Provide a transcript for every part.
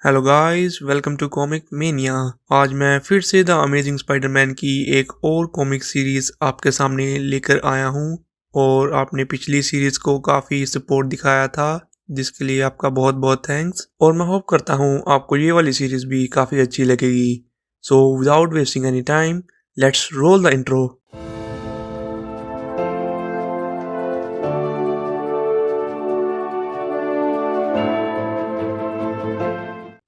Hello guys, welcome to Comic Mania. आज मैं फिर से द अमेजिंग स्पाइडरमैन की एक और कॉमिक सीरीज आपके सामने लेकर आया हूं। और आपने पिछली सीरीज को काफ़ी सपोर्ट दिखाया था, जिसके लिए आपका बहुत बहुत थैंक्स। और मैं होप करता हूं आपको ये वाली सीरीज भी काफ़ी अच्छी लगेगी। So without wasting any time, let's roll the intro.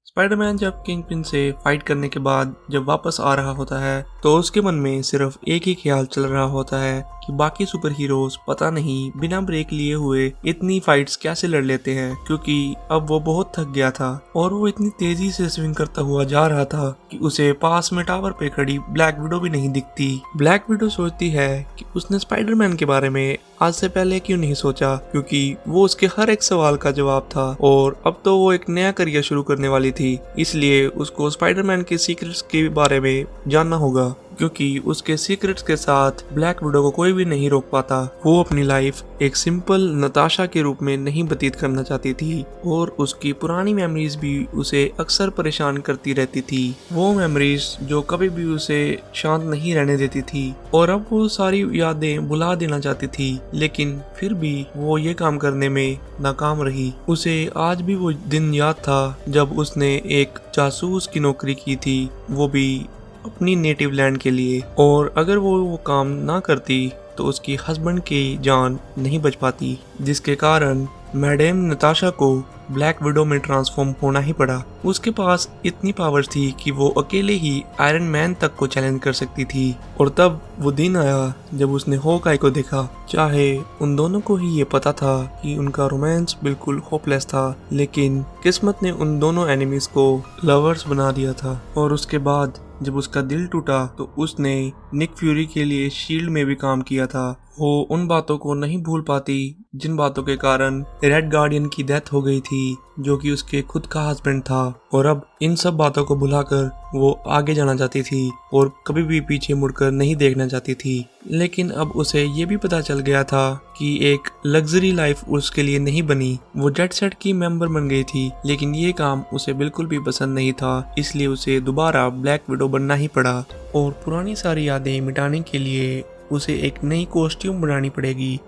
Spiderman जब किंगपिन से फाइट करने के बाद जब वापस आ रहा होता है तो उसके मन में सिर्फ एक ही ख्याल चल रहा होता है कि बाकी सुपर हीरोज पता नहीं बिना ब्रेक लिए हुए इतनी फाइट्स कैसे लड़ लेते हैं, क्योंकि अब वो बहुत थक गया था और वो इतनी तेजी से स्विंग करता हुआ जा रहा था कि उसे पास में टावर पे खड़ी ब्लैक विडो भी नहीं दिखती। ब्लैक विडो सोचती है कि उसने स्पाइडरमैन के बारे में आज से पहले क्यों नहीं सोचा, क्योंकि वो उसके हर एक सवाल का जवाब था और अब तो वो एक नया करियर शुरू करने वाली थी। इसलिए उसको स्पाइडरमैन के सीक्रेट्स के बारे में जानना होगा, क्योंकि उसके सीक्रेट्स के साथ ब्लैक विडो को कोई भी नहीं रोक पाता। वो अपनी लाइफ एक सिंपल नताशा के रूप में नहीं व्यतीत करना चाहती थी और उसकी पुरानी मेमोरीज भी उसे अक्सर परेशान करती रहती थी। वो मेमोरीज जो कभी भी उसे शांत नहीं रहने देती थी और अब वो सारी यादें भुला देना चाहती थी, लेकिन फिर भी वो ये काम करने में नाकाम रही। उसे आज भी वो दिन याद था जब उसने एक जासूस की नौकरी की थी, वो भी अपनी नेटिव लैंड के लिए। और अगर वो काम ना करती तो उसकी हस्बैंड की जान नहीं बच पाती, जिसके कारण मैडम नताशा को ब्लैक विडो में ट्रांसफॉर्म होना ही पड़ा। उसके पास इतनी पावर्स थी कि वो अकेले ही आयरन मैन तक को चैलेंज कर सकती थी। और तब वो दिन आया जब उसने हॉकआई को देखा। चाहे उन दोनों को ही ये पता था कि उनका रोमांस बिल्कुल होपलेस था, लेकिन किस्मत ने उन दोनों एनिमीज को लवर्स बना दिया था। और उसके बाद जब उसका दिल टूटा तो उसने निक फ्यूरी के लिए शील्ड में भी काम किया था। वो उन बातों को नहीं भूल पाती जिन बातों के कारण रेड गार्डियन की डेथ हो गई थी, जो कि उसके खुद का हस्बैंड था। और अब इन सब बातों को भुलाकर वो आगे जाना चाहती थी और कभी भी पीछे मुड़कर नहीं देखना चाहती थी। लेकिन अब उसे ये भी पता चल गया था कि एक लग्जरी लाइफ उसके लिए नहीं बनी। वो जेट सेट की मेंबर बन गई थी, लेकिन ये काम उसे बिल्कुल भी पसंद नहीं था। इसलिए उसे दोबारा ब्लैक विडो बनना ही पड़ा और पुरानी सारी यादें मिटाने के लिए उसे एक नई कॉस्ट्यूम बनानी पड़ेगी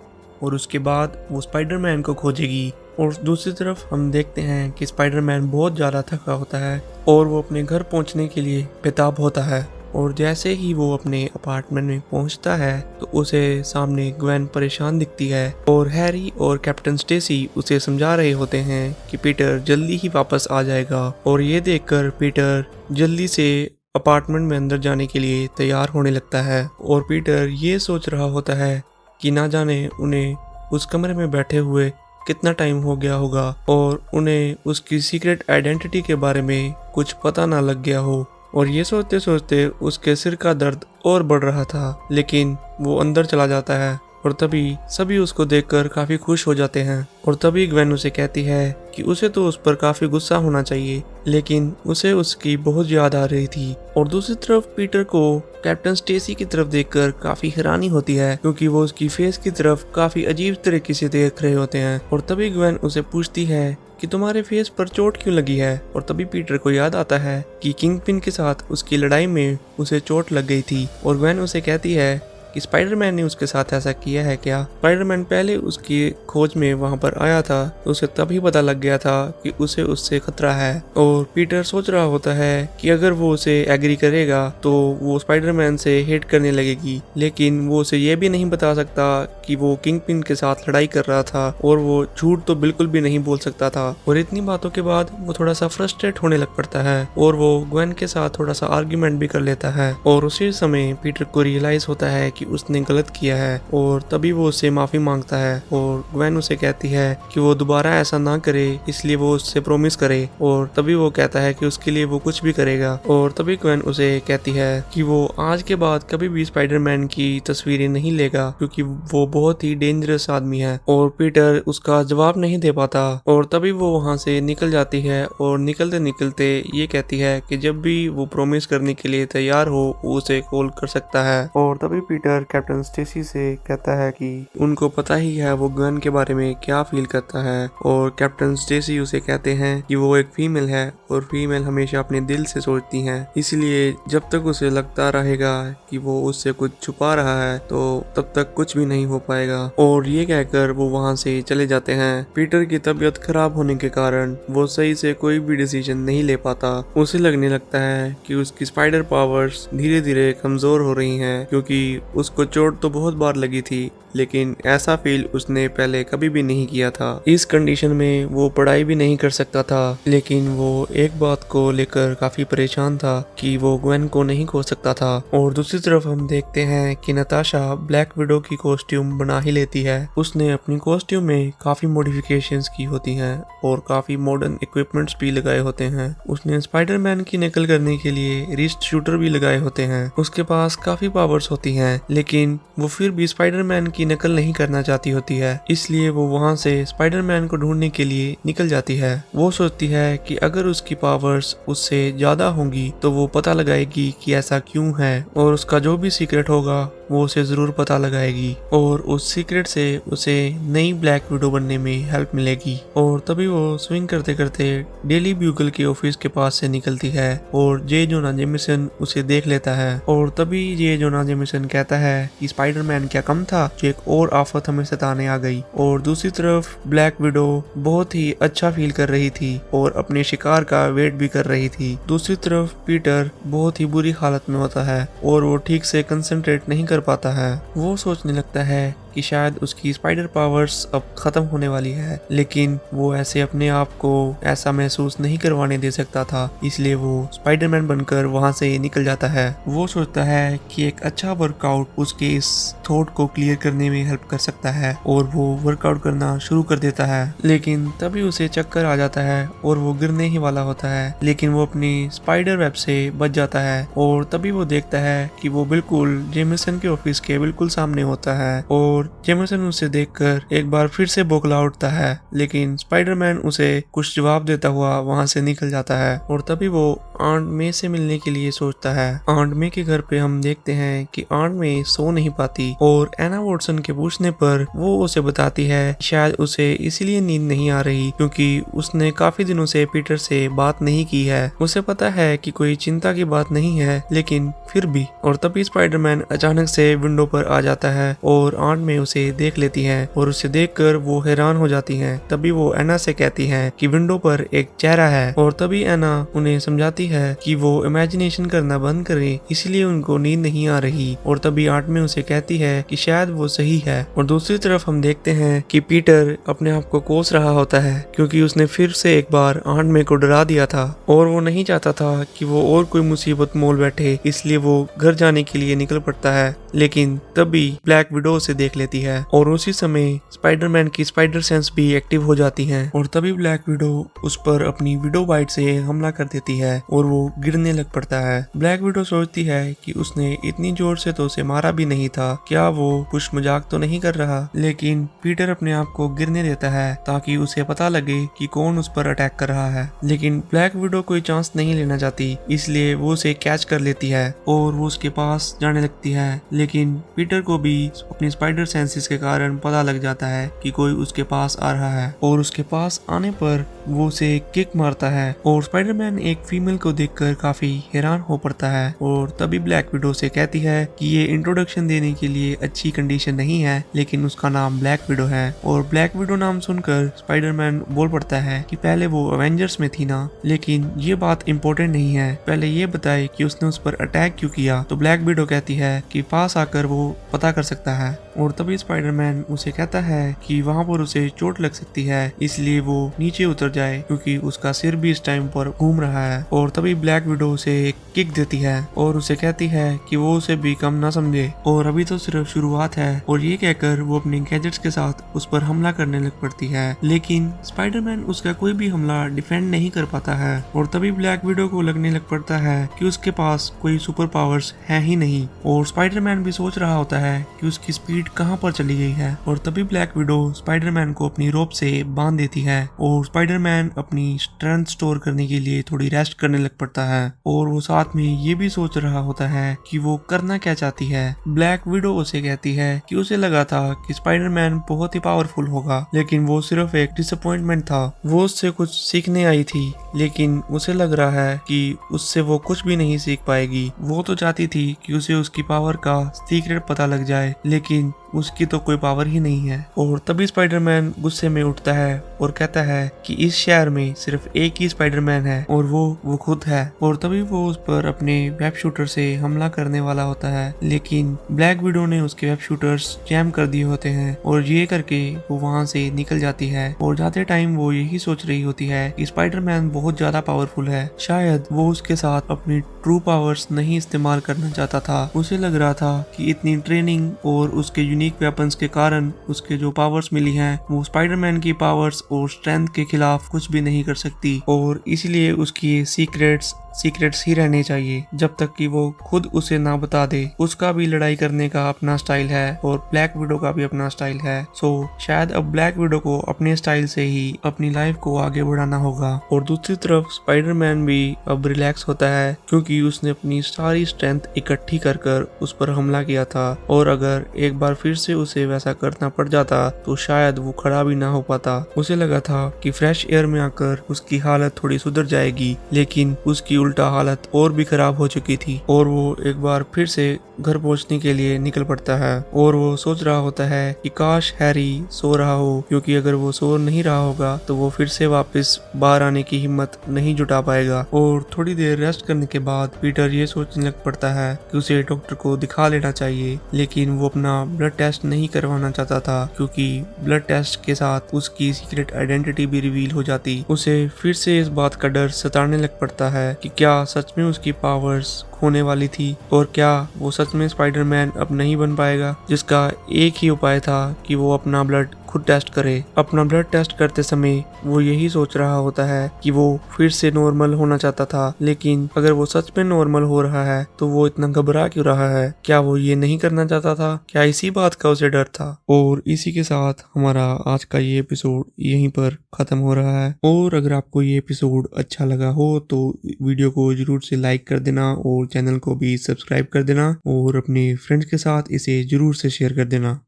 और उसके बाद वो स्पाइडरमैन को खोजेगी। और दूसरी तरफ हम देखते हैं कि स्पाइडरमैन बहुत ज़्यादा थका होता है और वो अपने घर पहुंचने के लिए बेताब होता है। और जैसे ही वो अपने अपार्टमेंट में पहुंचता है तो उसे सामने ग्वेन परेशान दिखती है और हैरी और कैप्टन स्टेसी उसे समझा रहे होते हैं कि पीटर जल्दी ही वापस आ जाएगा। और ये देखकर पीटर जल्दी से अपार्टमेंट में अंदर जाने के लिए तैयार होने लगता है। और पीटर ये सोच रहा होता है कि ना जाने उन्हें उस कमरे में बैठे हुए कितना टाइम हो गया होगा और उन्हें उसकी सीक्रेट आइडेंटिटी के बारे में कुछ पता ना लग गया हो। और ये सोचते सोचते उसके सिर का दर्द और बढ़ रहा था, लेकिन वो अंदर चला जाता है और तभी सभी उसको देखकर काफी खुश हो जाते हैं। और तभी ग्वेन उसे कहती है कि उसे तो उस पर काफी गुस्सा होना चाहिए, लेकिन उसे उसकी बहुत याद आ रही थी। और दूसरी तरफ पीटर को कैप्टन स्टेसी की तरफ देखकर काफी हैरानी होती है, क्योंकि वो उसकी फेस की तरफ काफी अजीब तरीके से देख रहे होते हैं। और तभी ग्वेन उसे पूछती है कि तुम्हारे फेस पर चोट क्यों लगी है। और तभी पीटर को याद आता है कि किंगपिन के साथ उसकी लड़ाई में उसे चोट लग गई थी। और ग्वेन उसे कहती है कि स्पाइडरमैन ने उसके साथ ऐसा किया है क्या। स्पाइडरमैन पहले उसकी खोज में वहां पर आया था तो उसे तभी पता लग गया था कि उसे उससे खतरा है। और पीटर सोच रहा होता है कि अगर वो उसे एग्री करेगा तो वो स्पाइडरमैन से हेट करने लगेगी, लेकिन वो उसे ये भी नहीं बता सकता कि वो किंगपिन के साथ लड़ाई कर रहा था और वो झूठ तो बिल्कुल भी नहीं बोल सकता था। और इतनी बातों के बाद वो थोड़ा सा फ्रस्ट्रेट होने लग पड़ता है और वो ग्वेन के साथ थोड़ा सा आर्ग्यूमेंट भी कर लेता है। और उसी समय पीटर को रियलाइज होता है कि उसने गलत किया है और तभी वो उससे माफी मांगता है। और ग्वेन उसे कहती है कि वो दोबारा ऐसा ना करे, इसलिए वो उससे प्रॉमिस करे। और तभी वो कहता है कि उसके लिए वो कुछ भी करेगा। और तभी ग्वेन उसे कहती है कि वो आज के बाद कभी भी स्पाइडरमैन की तस्वीरें नहीं लेगा, क्योंकि वो बहुत ही डेंजरस आदमी है। और पीटर उसका जवाब नहीं दे पाता और तभी वो वहां से निकल जाती है। और निकलते निकलते ये कहती है कि जब भी वो प्रॉमिस करने के लिए तैयार हो वो उसे कॉल कर सकता है। और तभी पीटर पीटर कैप्टन स्टेसी से कहता है कि उनको पता ही है वो गन के बारे में क्या फील करता है, और कैप्टन स्टेसी उसे कहते हैं कि वो एक फीमेल है और फीमेल हमेशा अपने दिल से सोचती हैं, इसलिए जब तक उसे लगता रहेगा कि वो उससे कुछ छुपा रहा है तो तब तक कुछ भी नहीं हो पाएगा। और ये कहकर वो वहाँ से चले जाते हैं। पीटर की तबीयत खराब होने के कारण वो सही से कोई भी डिसीजन नहीं ले पाता। उसे लगने लगता है कि उसकी स्पाइडर पावर्स धीरे धीरे कमजोर हो रही हैं, क्योंकि उसको चोट तो बहुत बार लगी थी लेकिन ऐसा फील उसने पहले कभी भी नहीं किया था। इस कंडीशन में वो पढ़ाई भी नहीं कर सकता था, लेकिन वो एक बात को लेकर काफी परेशान था कि वो ग्वेन को नहीं खो सकता था। और दूसरी तरफ हम देखते हैं कि नताशा ब्लैक विडो की कॉस्ट्यूम बना ही लेती है। उसने अपनी कॉस्ट्यूम में काफी मॉडिफिकेशंस की होती हैं और काफी मॉडर्न इक्विपमेंट्स भी लगाए होते हैं। उसने स्पाइडरमैन की नकल करने के लिए रिस्ट शूटर भी लगाए होते हैं। उसके पास काफी पावर्स होती हैं, लेकिन वो फिर भी स्पाइडरमैन की नकल नहीं करना चाहती होती है, इसलिए वो वहाँ से स्पाइडरमैन को ढूंढने के लिए निकल जाती है। वो सोचती है कि अगर उसकी पावर्स उससे ज्यादा होंगी तो वो पता लगाएगी कि ऐसा क्यों है, और उसका जो भी सीक्रेट होगा वो उसे जरूर पता लगाएगी और उस सीक्रेट से उसे नई ब्लैक विडो बनने में हेल्प मिलेगी। और तभी वो स्विंग करते करते डेली ब्यूगल के ऑफिस के पास से निकलती है और जे जोना जेमिसन उसे देख लेता है। और तभी जे जोना जेमिसन कहता है कि स्पाइडरमैन क्या कम था जो एक और आफत हमें सताने आ गई। और दूसरी तरफ ब्लैक विडो बहुत ही अच्छा फील कर रही थी और अपने शिकार का वेट भी कर रही थी। दूसरी तरफ पीटर बहुत ही बुरी हालत में होता है और वो ठीक से कंसंट्रेट नहीं कर पाता है। वो सोचने लगता है कि शायद उसकी स्पाइडर पावर्स अब खत्म होने वाली है, लेकिन वो ऐसे अपने आप को ऐसा महसूस नहीं करवाने दे सकता था, इसलिए वो स्पाइडरमैन बनकर वहां से निकल जाता है। वो सोचता है कि एक अच्छा वर्कआउट उसके इस थॉट को क्लियर करने में हेल्प कर सकता है और वो वर्कआउट करना शुरू कर देता है, लेकिन तभी उसे चक्कर आ जाता है और वो गिरने ही वाला होता है, लेकिन वो अपनी स्पाइडर वेब से बच जाता है। और तभी वो देखता है कि वो बिल्कुल जेमिसन के ऑफिस के बिल्कुल सामने होता है और जेमिसन उसे देखकर एक बार फिर से बौखला उठता है, लेकिन स्पाइडरमैन उसे कुछ जवाब देता हुआ वहां से निकल जाता है। और तभी वो आंट मे से मिलने के लिए सोचता है। आंट मे के घर पे हम देखते हैं कि आंट मे सो नहीं पाती और एना वॉटसन के पूछने पर वो उसे बताती है शायद उसे इसलिए नींद नहीं आ रही क्योंकि उसने काफी दिनों से पीटर से बात नहीं की है। उसे पता है कि कोई चिंता की बात नहीं है, लेकिन फिर भी। और तभी स्पाइडरमैन अचानक से विंडो पर आ जाता है और आंट मे उसे देख लेती हैं और उसे देखकर वो हैरान हो जाती हैं। तभी वो एना से कहती हैं कि विंडो पर एक चेहरा है और तभी एना उन्हें समझाती है कि वो इमेजिनेशन करना बंद करें, इसलिए उनको नींद नहीं आ रही। और तभी आंट मे उसे कहती है कि शायद वो सही है। और दूसरी तरफ हम देखते हैं कि पीटर अपने आप को कोस रहा होता है क्योंकि उसने फिर से एक बार आंट मे को डरा दिया था और वो नहीं चाहता था कि वो और कोई मुसीबत मोल बैठे, इसलिए वो घर जाने के लिए निकल पड़ता है। लेकिन तभी ब्लैक विडो से देख लेती है और उसी समय स्पाइडरमैन की स्पाइडर सेंस भी एक्टिव हो जाती हैं और तभी ब्लैक विडो उस पर अपनी विडो बाइट से हमला कर देती है और वो गिरने लग पड़ता है। ब्लैक विडो सोचती है कि उसने इतनी जोर से तो उसे मारा भी नहीं था, क्या वो कुछ मजाक तो नहीं कर रहा। लेकिन पीटर अपने आप को गिरने देता है ताकि उसे पता लगे कि कौन उस पर अटैक कर रहा है, लेकिन ब्लैक विडो कोई चांस नहीं लेना चाहती, इसलिए वो उसे कैच कर लेती है और वो उसके पास जाने लगती है। लेकिन पीटर को भी अपनी स्पाइडर सेंसेस के कारण पता लग जाता है कि कोई उसके पास आ रहा है और उसके पास आने पर वो उसे किक मारता है और स्पाइडरमैन एक फीमेल को देखकर काफी हैरान हो पड़ता है। और तभी ब्लैक विडो से कहती है कि ये इंट्रोडक्शन देने के लिए अच्छी कंडीशन नहीं है, लेकिन उसका नाम ब्लैक विडो है। और ब्लैक विडो नाम सुनकर स्पाइडरमैन बोल पड़ता है कि पहले वो एवेंजर्स में थी ना, लेकिन ये बात इम्पोर्टेंट नहीं है, पहले ये बताए कि उसने उस पर अटैक क्यों किया। तो ब्लैक विडो कहती है कि पास आकर वो पता कर सकता है। और तभी स्पाइडरमैन उसे कहता है कि वहां पर उसे चोट लग सकती है, इसलिए वो नीचे उतर जाए क्योंकि उसका सिर भी इस टाइम पर घूम रहा है। और तभी ब्लैक विडो उसे एक किक देती है और उसे कहती है कि वो उसे भी कम ना समझे और अभी तो सिर्फ शुरुआत है। और ये कहकर वो अपने गैजेट्स के साथ उस पर हमला करने लग पड़ती है, लेकिन स्पाइडरमैन उसका कोई भी हमला डिफेंड नहीं कर पाता है। और तभी ब्लैक विडो को लगने लग पड़ता है कि उसके पास कोई सुपर पावर्स है ही नहीं और स्पाइडरमैन भी सोच रहा होता है कि उसकी स्पीड लाइट कहाँ पर चली गई है। और तभी ब्लैक विडो स्पाइडरमैन को अपनी रोप से बांध देती है और स्पाइडरमैन अपनी स्ट्रेंथ स्टोर करने के लिए थोड़ी रेस्ट करने लग पड़ता है और वो साथ में ये भी सोच रहा होता है कि वो करना क्या चाहती है। ब्लैक विडो उसे कहती है कि उसे लगा था कि स्पाइडरमैन बहुत ही पावरफुल होगा, लेकिन वो सिर्फ एक डिसअपॉइंटमेंट था। वो उससे कुछ सीखने आई थी, लेकिन उसे लग रहा है कि उससे वो कुछ भी नहीं सीख पाएगी। वो तो चाहती थी कि उसे उसकी पावर का सीक्रेट पता लग जाए, लेकिन उसकी तो कोई पावर ही नहीं है। और तभी स्पाइडरमैन गुस्से में उठता है और कहता है कि इस शहर में सिर्फ एक ही स्पाइडरमैन है और वो खुद है। और तभी वो उस पर अपने वेब शूटर से हमला करने वाला होता है, लेकिन ब्लैक विडो ने उसके वेब शूटर्स जैम कर दिए होते हैं और ये करके वो वहां से निकल जाती है। और जाते टाइम वो यही सोच रही होती है कि स्पाइडरमैन बहुत ज्यादा पावरफुल है, शायद वो उसके साथ अपनी ट्रू पावर्स नहीं इस्तेमाल करना चाहता था। उसे लग रहा था कि इतनी ट्रेनिंग और उसके यूनिक वेपन्स के कारण उसके जो पावर्स मिली हैं वो स्पाइडरमैन की पावर्स और स्ट्रेंथ के खिलाफ कुछ भी नहीं कर सकती, और इसलिए उसकी सीक्रेट्स ही रहने चाहिए जब तक कि वो खुद उसे ना बता दे। उसका भी लड़ाई करने का अपना स्टाइल है और ब्लैक विडो का भी अपना स्टाइल है। सो शायद अब ब्लैक विडो को अपने स्टाइल से ही अपनी लाइफ को आगे बढ़ाना होगा। और दूसरी तरफ स्पाइडरमैन भी अब रिलैक्स होता है क्योंकि उसने अपनी सारी स्ट्रेंथ इकट्ठी कर उस पर हमला किया था, और अगर एक बार फिर से उसे वैसा करना पड़ जाता तो शायद वो खड़ा भी ना हो पाता। उसे लगा था कि फ्रेश एयर में आकर उसकी हालत थोड़ी सुधर जाएगी, लेकिन उसकी उल्टा हालत और भी खराब हो चुकी थी और वो एक बार फिर से घर पहुंचने के लिए निकल पड़ता है। और वो सोच रहा होता है कि काश हैरी सो रहा हो, क्योंकि अगर वो सो नहीं रहा होगा तो वो फिर से वापस बाहर आने की हिम्मत नहीं जुटा पाएगा। और थोड़ी देर रेस्ट करने के बाद पीटर ये सोचने लग पड़ता है कि उसे डॉक्टर को दिखा लेना चाहिए, लेकिन वो अपना ब्लड टेस्ट नहीं करवाना चाहता था क्योंकि ब्लड टेस्ट के साथ उसकी सीक्रेट आइडेंटिटी भी रिवील हो जाती। उसे फिर से इस बात का डर सताने लग पड़ता है कि क्या सच में उसकी पावर्स खोने वाली थी और क्या वो सच में स्पाइडरमैन अब नहीं बन पाएगा, जिसका एक ही उपाय था कि वो अपना ब्लड खुद टेस्ट करे। अपना ब्लड टेस्ट करते समय वो यही सोच रहा होता है कि वो फिर से नॉर्मल होना चाहता था, लेकिन अगर वो सच में नॉर्मल हो रहा है तो वो इतना घबरा क्यों रहा है? क्या वो ये नहीं करना चाहता था? क्या इसी बात का उसे डर था? और इसी के साथ हमारा आज का ये एपिसोड यहीं पर खत्म हो रहा है। और अगर आपको ये एपिसोड अच्छा लगा हो तो वीडियो को जरूर से लाइक कर देना और चैनल को भी सब्सक्राइब कर देना और अपने फ्रेंड्स के साथ इसे जरूर से शेयर कर देना।